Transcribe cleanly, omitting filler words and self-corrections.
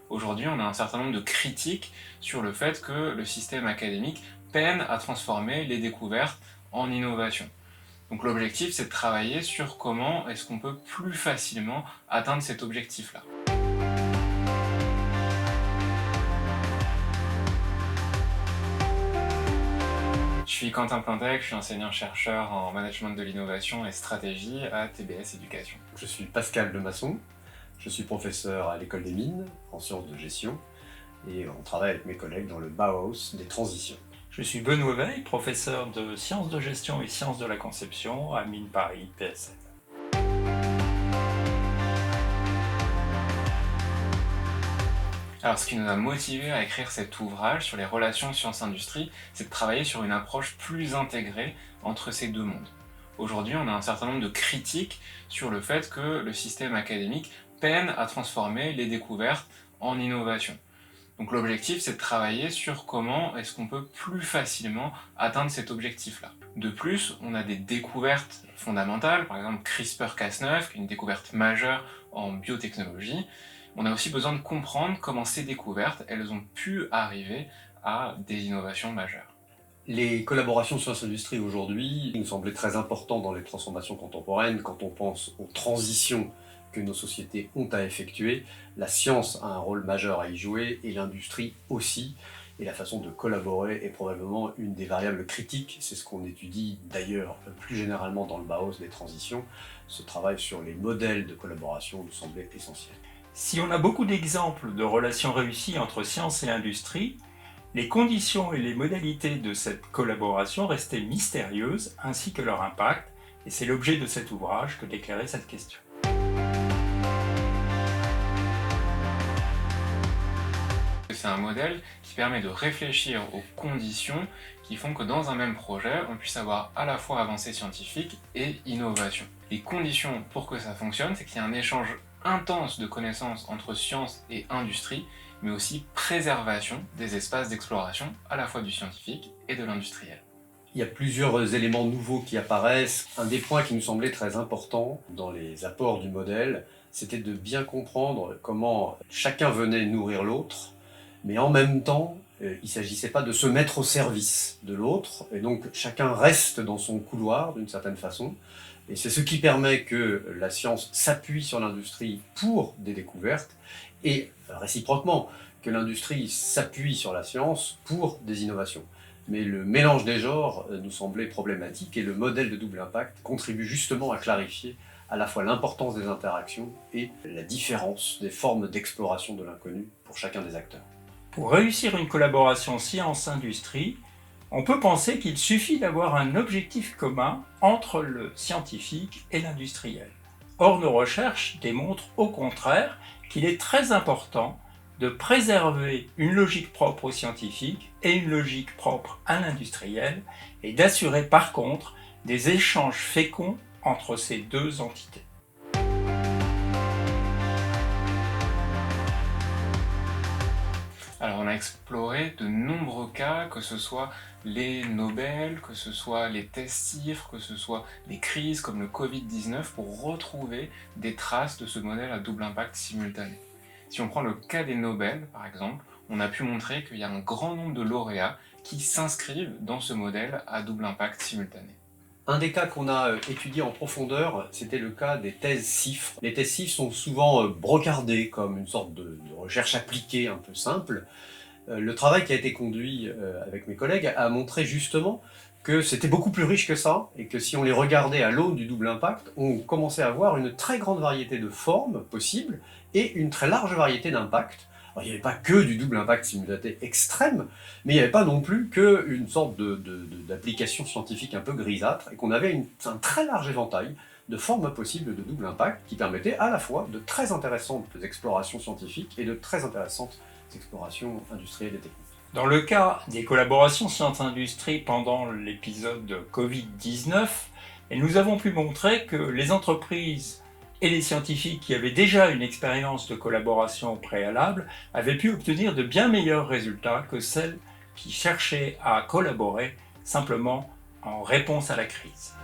Aujourd'hui, on a un certain nombre de critiques sur le fait que le système académique peine à transformer les découvertes en innovation. Donc l'objectif, c'est de travailler sur comment est-ce qu'on peut plus facilement atteindre cet objectif-là. Je suis Quentin Plintec, je suis enseignant-chercheur en management de l'innovation et stratégie à TBS Éducation. Je suis Pascal Lemasson, je suis professeur à l'École des Mines en sciences de gestion et on travaille avec mes collègues dans le Bauhaus des transitions. Je suis Benoît Veil, professeur de sciences de gestion et sciences de la conception à Mines Paris PSL. Alors ce qui nous a motivés à écrire cet ouvrage sur les relations science-industrie, c'est de travailler sur une approche plus intégrée entre ces deux mondes. Aujourd'hui, on a un certain nombre de critiques sur le fait que le système académique peine à transformer les découvertes en innovation. Donc l'objectif, c'est de travailler sur comment est-ce qu'on peut plus facilement atteindre cet objectif-là. De plus, on a des découvertes fondamentales, par exemple CRISPR-Cas9, qui est une découverte majeure en biotechnologie. On a aussi besoin de comprendre comment ces découvertes, elles ont pu arriver à des innovations majeures. Les collaborations sciences-industrie aujourd'hui nous semblaient très importantes dans les transformations contemporaines. Quand on pense aux transitions que nos sociétés ont à effectuer, la science a un rôle majeur à y jouer et l'industrie aussi. Et la façon de collaborer est probablement une des variables critiques. C'est ce qu'on étudie d'ailleurs plus généralement dans le Bauhaus des transitions. Ce travail sur les modèles de collaboration nous semblait essentiel. Si on a beaucoup d'exemples de relations réussies entre science et industrie, les conditions et les modalités de cette collaboration restaient mystérieuses, ainsi que leur impact, et c'est l'objet de cet ouvrage que d'éclairer cette question. C'est un modèle qui permet de réfléchir aux conditions qui font que dans un même projet, on puisse avoir à la fois avancée scientifique et innovation. Les conditions pour que ça fonctionne, c'est qu'il y a un échange intense de connaissances entre science et industrie, mais aussi préservation des espaces d'exploration, à la fois du scientifique et de l'industriel. Il y a plusieurs éléments nouveaux qui apparaissent. Un des points qui nous semblait très important dans les apports du modèle, c'était de bien comprendre comment chacun venait nourrir l'autre, mais en même temps, il ne s'agissait pas de se mettre au service de l'autre, et donc chacun reste dans son couloir d'une certaine façon. Et c'est ce qui permet que la science s'appuie sur l'industrie pour des découvertes, et réciproquement, que l'industrie s'appuie sur la science pour des innovations. Mais le mélange des genres nous semblait problématique, et le modèle de double impact contribue justement à clarifier à la fois l'importance des interactions et la différence des formes d'exploration de l'inconnu pour chacun des acteurs. Pour réussir une collaboration science-industrie, on peut penser qu'il suffit d'avoir un objectif commun entre le scientifique et l'industriel. Or, nos recherches démontrent au contraire qu'il est très important de préserver une logique propre aux scientifiques et une logique propre à l'industriel et d'assurer par contre des échanges féconds entre ces deux entités. Alors on a exploré de nombreux cas, que ce soit les Nobel, que ce soit les tests CIFRE, que ce soit les crises comme le Covid-19, pour retrouver des traces de ce modèle à double impact simultané. Si on prend le cas des Nobel, par exemple, on a pu montrer qu'il y a un grand nombre de lauréats qui s'inscrivent dans ce modèle à double impact simultané. Un des cas qu'on a étudié en profondeur, c'était le cas des thèses CIFRE. Les thèses CIFRE sont souvent brocardées comme une sorte de recherche appliquée un peu simple. Le travail qui a été conduit avec mes collègues a montré justement que c'était beaucoup plus riche que ça, et que si on les regardait à l'aune du double impact, on commençait à voir une très grande variété de formes possibles et une très large variété d'impacts. Alors, il n'y avait pas que du double impact simultané extrême, mais il n'y avait pas non plus qu'une sorte d'application scientifique un peu grisâtre, et qu'on avait un très large éventail de formes possibles de double impact qui permettaient à la fois de très intéressantes explorations scientifiques et de très intéressantes explorations industrielles et techniques. Dans le cas des collaborations science-industrie pendant l'épisode de Covid-19, nous avons pu montrer que les entreprises et les scientifiques qui avaient déjà une expérience de collaboration au préalable avaient pu obtenir de bien meilleurs résultats que celles qui cherchaient à collaborer simplement en réponse à la crise.